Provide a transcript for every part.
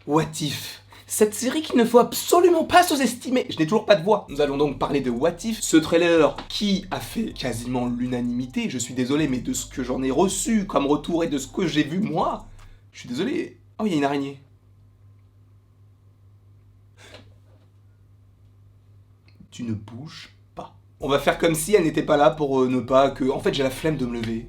What If, cette série qu'il ne faut absolument pas sous-estimer. Je n'ai toujours pas de voix. Nous allons donc parler de What If, ce trailer qui a fait quasiment l'unanimité. Je suis désolé, mais de ce que j'en ai reçu comme retour et de ce que j'ai vu moi, je suis désolé. Oh, il y a une araignée. Tu ne bouges pas. On va faire comme si elle n'était pas là pour ne pas que... En fait, j'ai la flemme de me lever.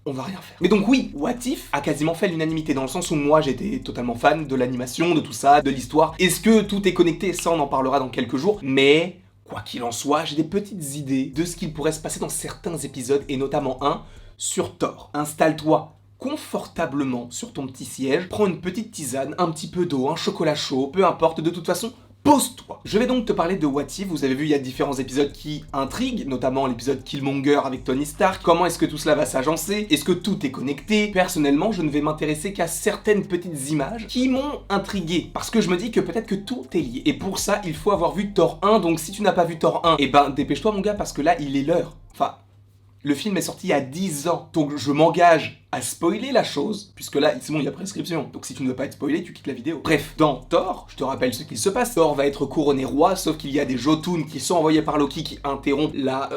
On va rien faire. Mais donc oui, What If a quasiment fait l'unanimité dans le sens où moi j'étais totalement fan de l'animation, de tout ça, de l'histoire. Est-ce que tout est connecté? Ça on en parlera dans quelques jours, mais quoi qu'il en soit, j'ai des petites idées de ce qu'il pourrait se passer dans certains épisodes et notamment un sur Thor. Installe-toi confortablement sur ton petit siège, prends une petite tisane, un petit peu d'eau, un chocolat chaud, peu importe, de toute façon, pose-toi. Je vais donc te parler de What If. Vous avez vu, il y a différents épisodes qui intriguent, notamment l'épisode Killmonger avec Tony Stark. Comment est-ce que tout cela va s'agencer? Est-ce que tout est connecté? Personnellement, je ne vais m'intéresser qu'à certaines petites images qui m'ont intrigué, parce que je me dis que peut-être que tout est lié. Et pour ça, il faut avoir vu Thor 1, donc si tu n'as pas vu Thor 1, eh ben dépêche-toi mon gars, parce que là, il est l'heure. Enfin, le film est sorti il y a 10 ans, donc je m'engage à spoiler la chose, puisque là, c'est bon, il y a prescription. Donc si tu ne veux pas être spoilé, tu quittes la vidéo. Bref, dans Thor, je te rappelle ce qu'il se passe. Thor va être couronné roi, sauf qu'il y a des Jotun qui sont envoyés par Loki qui interrompent la...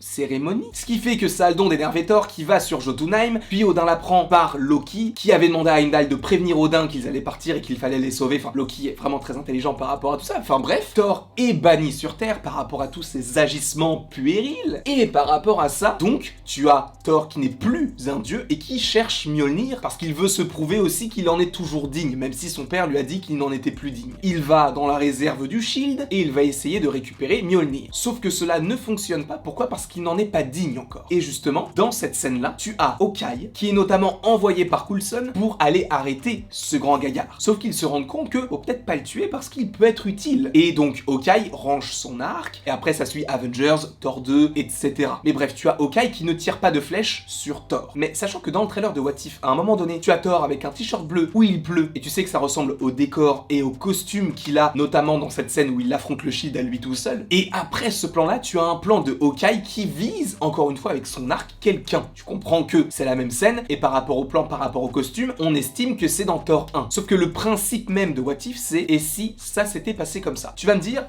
cérémonie. Ce qui fait que ça a le don d'énerver Thor qui va sur Jotunheim, puis Odin l'apprend par Loki, qui avait demandé à Heimdall de prévenir Odin qu'ils allaient partir et qu'il fallait les sauver. Enfin, Loki est vraiment très intelligent par rapport à tout ça. Enfin bref, Thor est banni sur Terre par rapport à tous ces agissements puérils. Et par rapport à ça, donc, tu as Thor qui n'est plus un dieu et qui cherche Mjolnir parce qu'il veut se prouver aussi qu'il en est toujours digne, même si son père lui a dit qu'il n'en était plus digne. Il va dans la réserve du Shield et il va essayer de récupérer Mjolnir. Sauf que cela ne fonctionne pas. Pourquoi? Parce qu'il n'en est pas digne encore. Et justement, dans cette scène-là, tu as Hawkeye, qui est notamment envoyé par Coulson pour aller arrêter ce grand gaillard. Sauf qu'il se rend compte que, faut peut-être pas le tuer parce qu'il peut être utile. Et donc, Hawkeye range son arc, et après ça suit Avengers, Thor 2, etc. Mais bref, tu as Hawkeye qui ne tire pas de flèche sur Thor. Mais sachant que dans le trailer de What If, à un moment donné, tu as Thor avec un t-shirt bleu où il pleut, et tu sais que ça ressemble au décor et au costume qu'il a, notamment dans cette scène où il affronte le Shield à lui tout seul. Et après ce plan-là, tu as un plan de Hawkeye qui vise, encore une fois avec son arc, quelqu'un. Tu comprends que c'est la même scène, et par rapport au plan, par rapport au costume, on estime que c'est dans Thor 1. Sauf que le principe même de What If, c'est et si ça s'était passé comme ça? Tu vas me dire,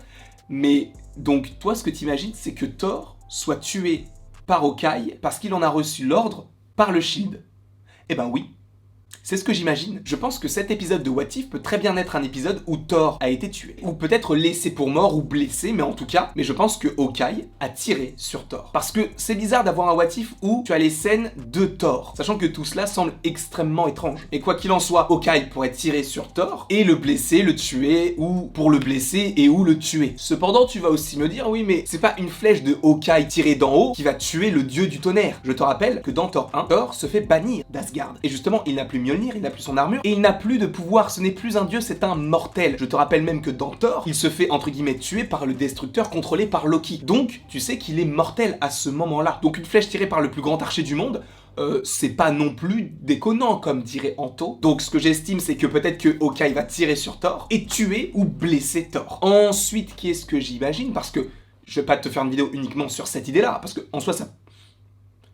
mais donc toi ce que t'imagines, c'est que Thor soit tué par Hawkeye parce qu'il en a reçu l'ordre par le Shield. Eh ben oui. C'est ce que j'imagine. Je pense que cet épisode de What If peut très bien être un épisode où Thor a été tué. Ou peut-être laissé pour mort ou blessé, mais en tout cas, mais je pense que Hawkeye a tiré sur Thor. Parce que c'est bizarre d'avoir un What If où tu as les scènes de Thor, sachant que tout cela semble extrêmement étrange. Et quoi qu'il en soit, Hawkeye pourrait tirer sur Thor et le blesser, le tuer, ou pour le blesser et ou le tuer. Cependant, tu vas aussi me dire, oui, mais c'est pas une flèche de Hawkeye tirée d'en haut qui va tuer le dieu du tonnerre. Je te rappelle que dans Thor 1, Thor se fait bannir d'Asgard. Et justement, il n'a plus Mjolnir, il n'a plus son armure, et il n'a plus de pouvoir, ce n'est plus un dieu, c'est un mortel. Je te rappelle même que dans Thor, il se fait entre guillemets tuer par le destructeur contrôlé par Loki. Donc, tu sais qu'il est mortel à ce moment-là. Donc une flèche tirée par le plus grand archer du monde, c'est pas non plus déconnant, comme dirait Anto. Donc ce que j'estime, c'est que peut-être que Hawkeye va tirer sur Thor et tuer ou blesser Thor. Ensuite, qu'est-ce que j'imagine? Parce que je vais pas te faire une vidéo uniquement sur cette idée-là, parce que en soi, ça...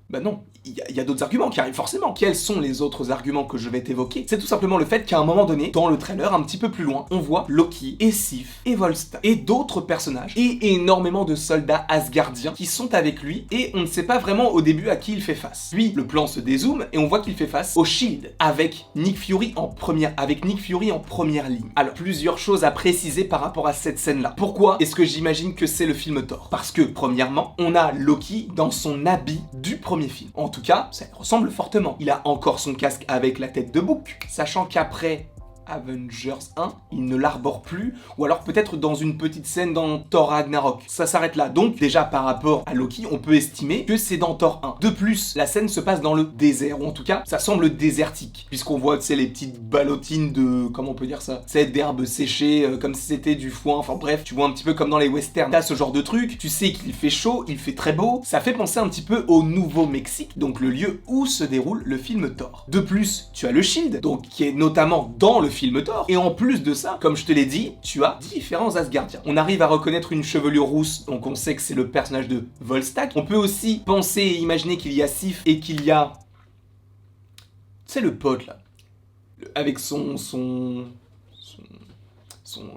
Bah non, il y a d'autres arguments qui arrivent forcément. Quels sont les autres arguments que je vais t'évoquer? C'est tout simplement le fait qu'à un moment donné, dans le trailer, un petit peu plus loin, on voit Loki et Sif et Volstagg et d'autres personnages et énormément de soldats asgardiens qui sont avec lui et on ne sait pas vraiment au début à qui il fait face. Puis le plan se dézoome et on voit qu'il fait face au Shield avec Nick Fury en première ligne. Alors, plusieurs choses à préciser par rapport à cette scène-là. Pourquoi est-ce que j'imagine que c'est le film Thor? Parce que, premièrement, on a Loki dans son habit du premier film. En tout cas, ça ressemble fortement. Il a encore son casque avec la tête de bouc, sachant qu'après Avengers 1, il ne l'arbore plus, ou alors peut-être dans une petite scène dans Thor Ragnarok. Ça s'arrête là. Donc déjà par rapport à Loki, on peut estimer que c'est dans Thor 1. De plus, la scène se passe dans le désert, ou en tout cas, ça semble désertique, puisqu'on voit, tu sais, les petites ballotines de... comment on peut dire ça? C'est d'herbes séchées, comme si c'était du foin, enfin bref, tu vois un petit peu comme dans les westerns. T'as ce genre de truc, tu sais qu'il fait chaud, il fait très beau, ça fait penser un petit peu au Nouveau-Mexique, donc le lieu où se déroule le film Thor. De plus, tu as le Shield, donc qui est notamment dans le film Thor, et en plus de ça, comme je te l'ai dit, tu as différents Asgardiens. On arrive à reconnaître une chevelure rousse, donc on sait que c'est le personnage de Volstagg. On peut aussi penser et imaginer qu'il y a Sif et qu'il y a... c'est le pote là. avec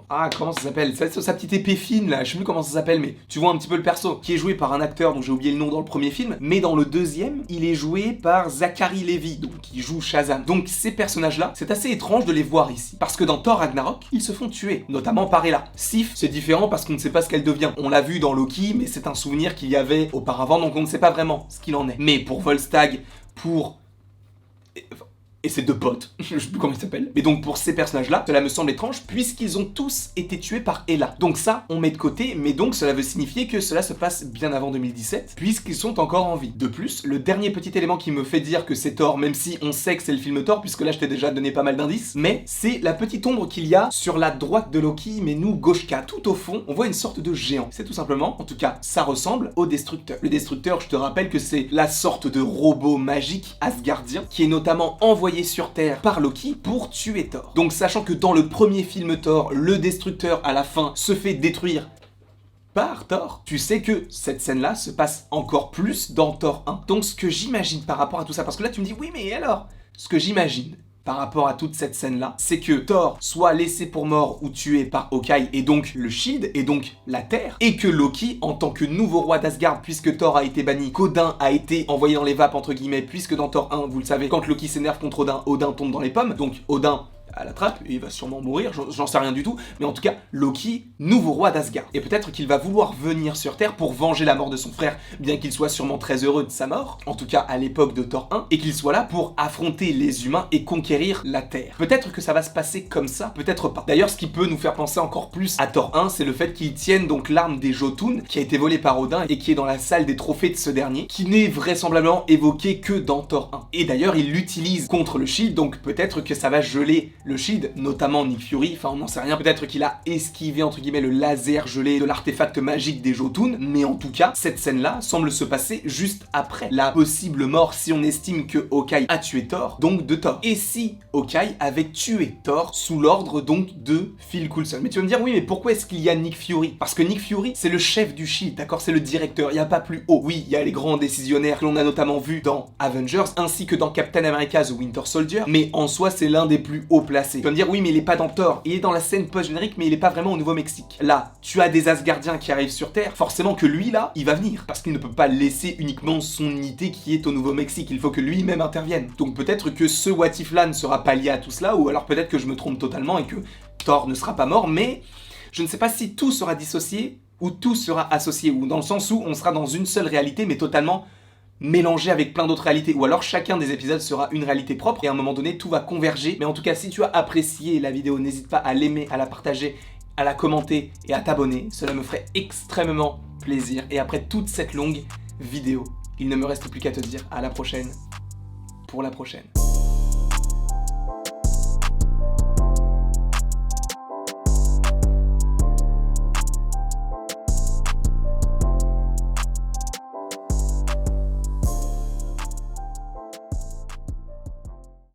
ah, comment ça s'appelle? Sa petite épée fine là, je sais plus comment ça s'appelle, mais tu vois un petit peu le perso, qui est joué par un acteur dont j'ai oublié le nom dans le premier film, mais dans le deuxième, il est joué par Zachary Levi, donc qui joue Shazam. Donc ces personnages-là, c'est assez étrange de les voir ici, parce que dans Thor Ragnarok, ils se font tuer, notamment par Hela. Sif, c'est différent parce qu'on ne sait pas ce qu'elle devient. On l'a vu dans Loki, mais c'est un souvenir qu'il y avait auparavant, donc on ne sait pas vraiment ce qu'il en est. Mais pour Volstagg, et ces deux potes, je sais plus comment ils s'appellent. Mais donc pour ces personnages-là, cela me semble étrange puisqu'ils ont tous été tués par Hela. Donc ça, on met de côté, mais donc cela veut signifier que cela se passe bien avant 2017, puisqu'ils sont encore en vie. De plus, le dernier petit élément qui me fait dire que c'est Thor, même si on sait que c'est le film Thor, puisque là je t'ai déjà donné pas mal d'indices, mais c'est la petite ombre qu'il y a sur la droite de Loki, mais nous, Gauchka, tout au fond, on voit une sorte de géant. C'est tout simplement, en tout cas, ça ressemble au Destructeur. Le Destructeur, je te rappelle que c'est la sorte de robot magique asgardien, qui est notamment envoyé sur Terre par Loki pour tuer Thor. Donc sachant que dans le premier film Thor, le Destructeur à la fin se fait détruire par Thor, tu sais que cette scène-là se passe encore plus dans Thor 1. Donc ce que j'imagine par rapport à tout ça, parce que là tu me dis oui mais alors, ce que j'imagine par rapport à toute cette scène-là, c'est que Thor soit laissé pour mort ou tué par Hawkeye et donc le Shield, et donc la Terre, et que Loki, en tant que nouveau roi d'Asgard, puisque Thor a été banni, qu'Odin a été envoyé dans les vapes, entre guillemets, puisque dans Thor 1, vous le savez, quand Loki s'énerve contre Odin, Odin tombe dans les pommes, donc Odin à la trappe, et il va sûrement mourir, j'en sais rien du tout, mais en tout cas, Loki, nouveau roi d'Asgard. Et peut-être qu'il va vouloir venir sur Terre pour venger la mort de son frère, bien qu'il soit sûrement très heureux de sa mort, en tout cas à l'époque de Thor 1, et qu'il soit là pour affronter les humains et conquérir la Terre. Peut-être que ça va se passer comme ça, peut-être pas. D'ailleurs, ce qui peut nous faire penser encore plus à Thor 1, c'est le fait qu'ils tiennent donc l'arme des Jotun, qui a été volée par Odin et qui est dans la salle des trophées de ce dernier, qui n'est vraisemblablement évoqué que dans Thor 1. Et d'ailleurs, il l'utilise contre le Shield, donc peut-être que ça va geler le Shield, notamment Nick Fury, enfin on n'en sait rien, peut-être qu'il a esquivé entre guillemets le laser gelé de l'artefact magique des Jotun, mais en tout cas, cette scène-là semble se passer juste après la possible mort si on estime que Hawkeye a tué Thor, donc de Thor. Et si Hawkeye avait tué Thor sous l'ordre donc de Phil Coulson. Mais tu vas me dire, oui mais pourquoi est-ce qu'il y a Nick Fury? Parce que Nick Fury, c'est le chef du Shield, d'accord, c'est le directeur, il n'y a pas plus haut. Oui, il y a les grands décisionnaires que l'on a notamment vus dans Avengers, ainsi que dans Captain America The Winter Soldier, mais en soi c'est l'un des plus hauts placés. Tu vas me dire, oui mais il est pas dans Thor, il est dans la scène post-générique mais il est pas vraiment au Nouveau-Mexique. Là, tu as des Asgardiens qui arrivent sur Terre, forcément que lui là, il va venir, parce qu'il ne peut pas laisser uniquement son unité qui est au Nouveau-Mexique, il faut que lui-même intervienne. Donc peut-être que ce what if là ne sera pas lié à tout cela, ou alors peut-être que je me trompe totalement et que Thor ne sera pas mort, mais je ne sais pas si tout sera dissocié, ou tout sera associé, ou dans le sens où on sera dans une seule réalité mais totalement mélangé avec plein d'autres réalités, ou alors chacun des épisodes sera une réalité propre et à un moment donné tout va converger. Mais en tout cas, si tu as apprécié la vidéo, n'hésite pas à l'aimer, à la partager, à la commenter et à t'abonner, cela me ferait extrêmement plaisir. Et après toute cette longue vidéo, il ne me reste plus qu'à te dire à la prochaine pour la prochaine.